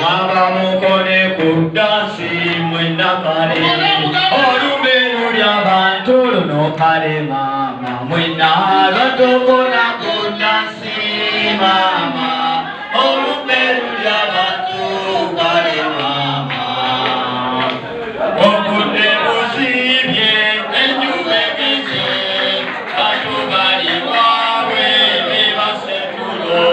Mama mukone kudansi mwenda kare Olumbe lulya bantu luno kare mama Mwenda gatokona kudansi mama Olumbe lulya bantu kare mama Okude busibye enjube gize Bantu bali wawe bebasetulo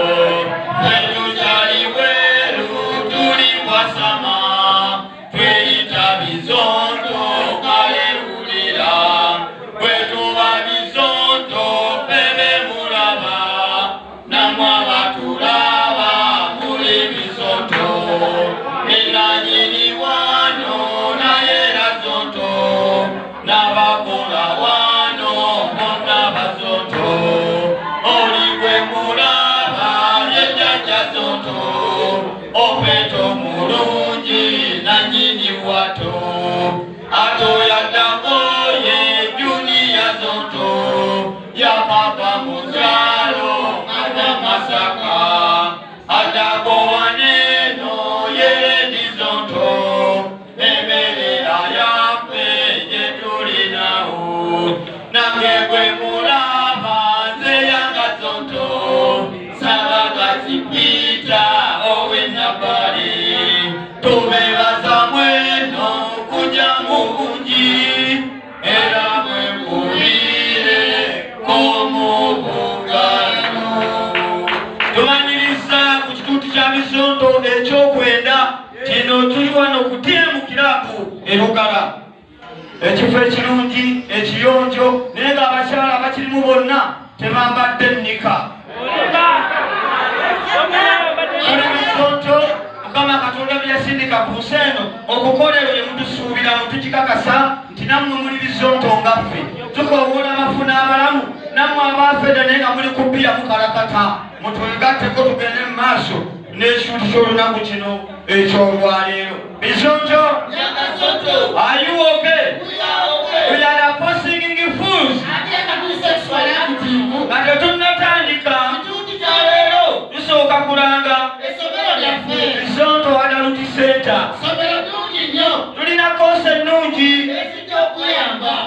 Erugala ekifo ekirungi ekiyonjo naye nga abakyala abakirimu bonna tebambadde nnika ebisonto Mukama Katonda byasindika ku nsi eno okukolera bye mutusuubira mutukikakasa nti nammwe muli bizonto nga ffe tukoowoola abafuna abalamu nammwe abaafedda naye nga muli kubbira mukalakata mutwegatteko tugende mu maaso n'ekintu ky'olunaku kino eky'olwaleero bizonto. Are you okay? We are posting fools. But do not handicap. So Kakuranga. Bizonto Adaluti Center. Tulina kose nungi.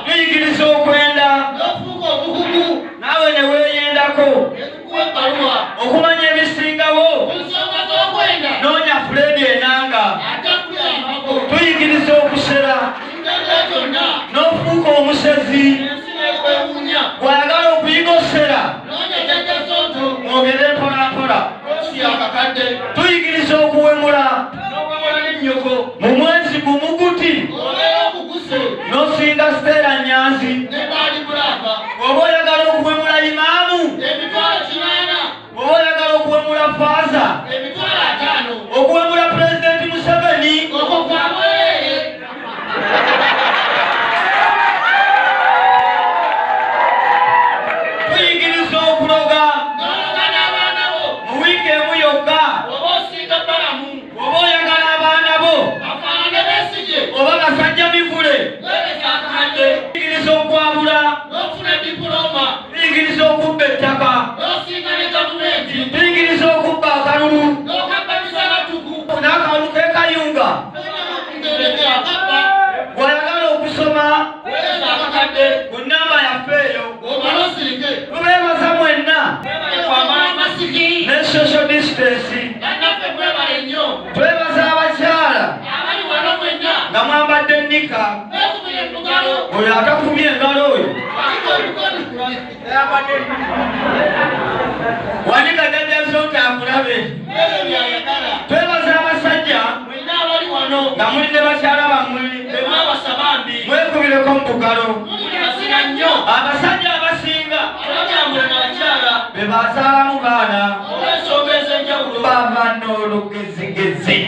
Tuyigiriza okwenda. Nawe ne weeyendako. Okumanya ebisingawo. Noonya Fred enanga. Tuyigiriza okusera. N'ofuuka omusezi. Bw'ayagala okuyiga osera. Mwogere mpolampola. Tuyigiriza okuwemula. Mu mwezi gumu guti. N'osinga Stella Nyanzi. Bw'oba oyagala okuwemula imaamu. Bw'oba oyagala okuwemula faaza. Okuwemula Pulezidenti Museveni. Tuyigiriza okuloga. Mu wiiki emu yokka. Bw'oba oyagala abaana bo. Oba basajja mivule. Tuyigiriza okwabula. Tuyigiriza okubba ettaka. Tuyigiriza okubba akalulu. N'akalulu k'ekayunga. Bw'ayagala okusoma ku nnamba yaffe eyo. Tubeebaza mwenna ne social distance. Twebaza abakyala nga mwambadde nnika. Oyo atakubye engalo oyo. Wanika jjajja Zonto akulabe. Twebaza abasajja nga muli ne bakyala bammwe. Mwekubireko mu bugalo. Abasajja abasinga be bazaalamu baana baba n'olugezigezi.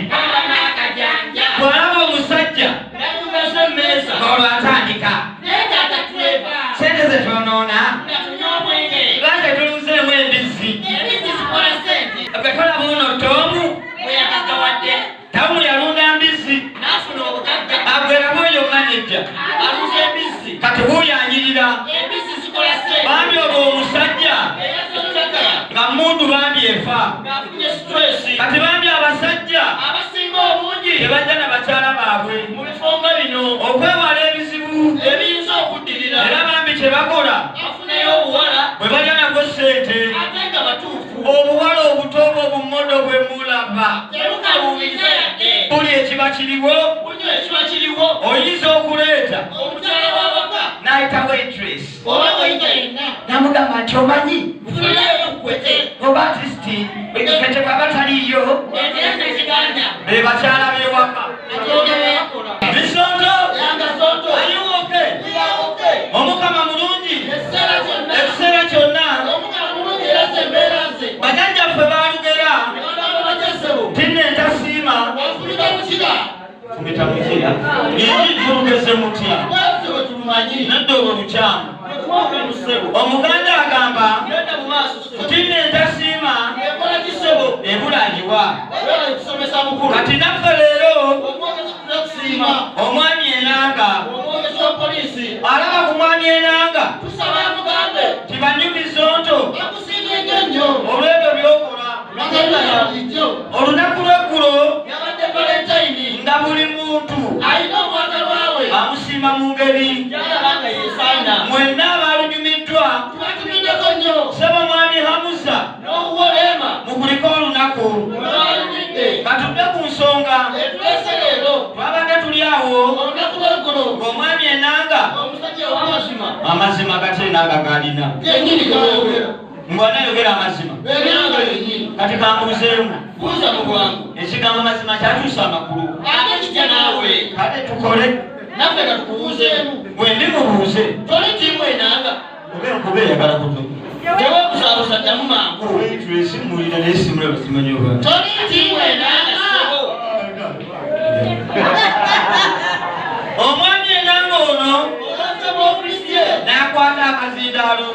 Bw'alaba omusajja olwo atandika sente ze twonoona lwaki tuluzeemu embizzi gwe tolaba ono Tomu Tomu yalunda mbizzi agweraba oyo manejja kati wuuyanyirira bambi olwo omusajja nga mundu bambi efa kati bambi abasajja bakola bwe balya nabwo ssente obuwala obutobo obumodo bwe mulaba buli ekiba kiriwo oyinza okuleeta n'ayita waitress namugamba nti omanyi oba artisti ekikete bwaba taliyo be bakyala b'ewaka Bisonto ayuwoke omukama mulungi ekiseera kyonna bajjajjaffe baalugera tinna entasiima fumita mukira inji tulugeze mutya nadde olwo lukyamu omuganda agamba tinna entasiima ebulagiwa kati naffe leero omwami enanga alaba ku mwami enanga tibanyumizo nto olwebyo byokola olunaku lweggulo nga buli muntu amusiima mu ngeri mwenna abalunyumiddwa saba mwami Hamuza mukuliko olunaku batudde ku nsonga twabadde tuli awo ng'omwami enanga amazima gate enanga galina ng'anayogera amazima kati kambuzeemu ekigambo amazima kyatuusa amakulu kale tukole bwe ndi mubuuze oba eyagala kuno tewekusaabusaddamu mangu esimulira nesimula basimanyi oba omwami enanga ono n'akwata akazindaalo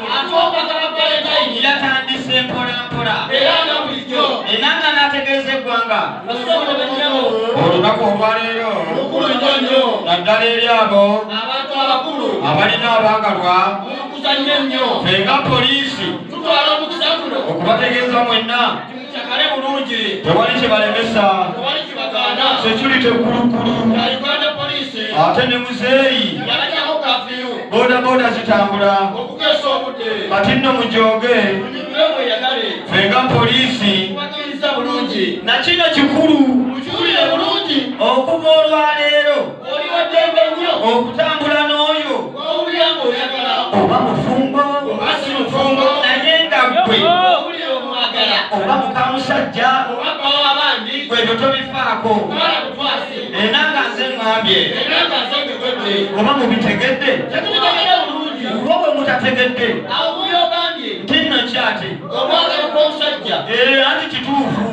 yatandise mpolampola enanga n'ategeeza eggwanga olunaku olwaleero naddala eri abo abalina abaagalwa fenga poliisi okubategeeza mwenna tewali kyebalemesa sekiri tekulukulu ate ne muzeeyi bodaboda zitambula kati nno mujooge fenga poliisi nakino kikulu okuva olwaleero okutambula n'oyo oba mufumbo naye nga gwe oba mukamusajja gwebyo tobifaako enanga nze ŋŋambye oba mubitegedde oba bwe mutategedde nti nno kyati anti kituufu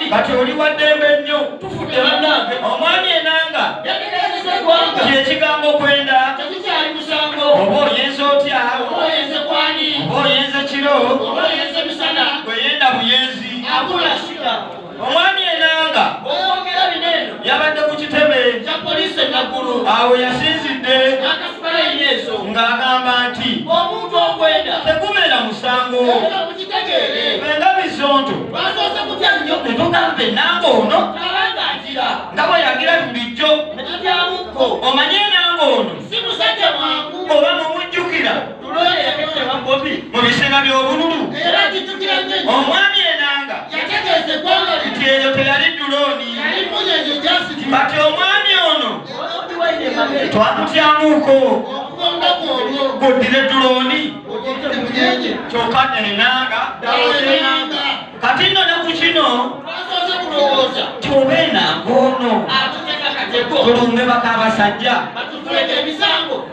kati oli wa ddembe nnyo omwami enanga kyekigambo kwenda oba oyenza otya oba oyenza kiro weyenda buyenzi omwami enanga yabadde ku kitebe awo yasinzidde ng'agamba nti tegumera musango enga bizonto netugamba enanga ono nga bwe yagira bulijjo omanye enanga ono oba mumujjukira mu biseera by'obululu omwami enanga nti eyo teyali dulooni kati omwami ono twamutyamuuko goddire dulooni kyokka enanga kati nno ne ku kino tyoba enanga ono tulumbe baka abasajja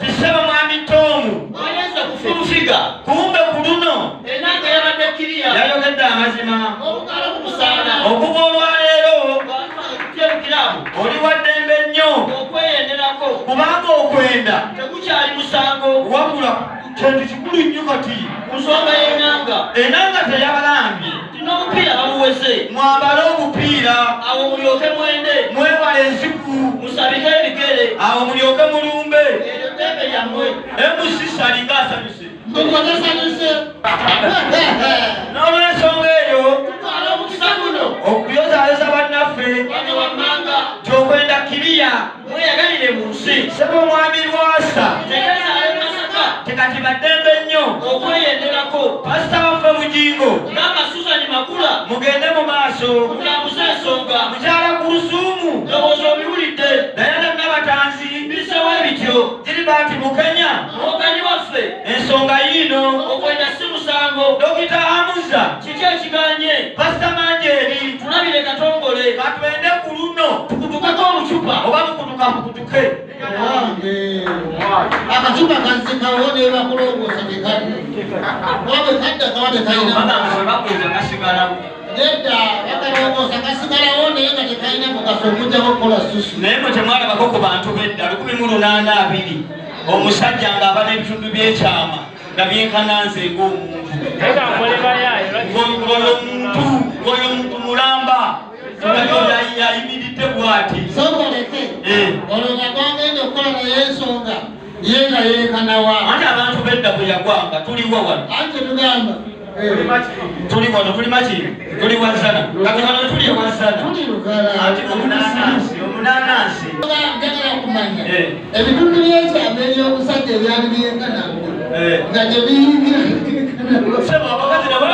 tisaba mwami Tomu kumbe ku luno yayogedde amazima okuva olwaleero oli wa ddembe nnyo kubanga okwenda wabula kintu kikulu nnyo kati enanga teyabalambye mwambale obupiira mwewale ensiku awo mulyoke mulumbe emusisali ng'asanyuse n'olwensonga eyo okuyozaayoza bannaffe kyokwenda kiriya mweyagalire mu nsi sebo mwami Lwasa kati baddembe nnyo okweyenderako pasita waffe Mujingo ngamba Susani Makula mugende mu maaso mutambuze ensonga mukyala ku Lusuumu ndowooza obiwulidde Dayana Nabatanzi bisewo ebityo Gilbert Mukenya muwoganyi waffe ensonga yiino okwenda si musango Dokita Amuza kiki ekiganye pasita Manjeeri tulabire Katongole katwende ku luno tukutukeko omucupa oba mukutuke akacupa kazikawo ne bakulongoosa tekadde wabe kadda kawabe bakuuza kasigalawo nedda bakalongoosa kasigalawo naye nga tekalina mugaso okujjako okukola susu naye mwe temwalabako ku bantu bedda 1820 omusajja ng'aba n'ebitundu by'ekyama nga byenkananze ng'oyo muntu mulamba yayimiridde bw'ati sokoleke olwo nga gwagenda okukola naye ensonga ye nga yeekanawa anti abantu bedda bwe yagwanga tuliwo wano anti tugamba tuli wano tuli maki tuli wazana kati wano tuli wazana tuli lugala anti omunanansi njagala kumanya ebitundu by'ekyama eby'omusajja ebyali byenkanabyo nga gye biyingira sebo abakazi nabo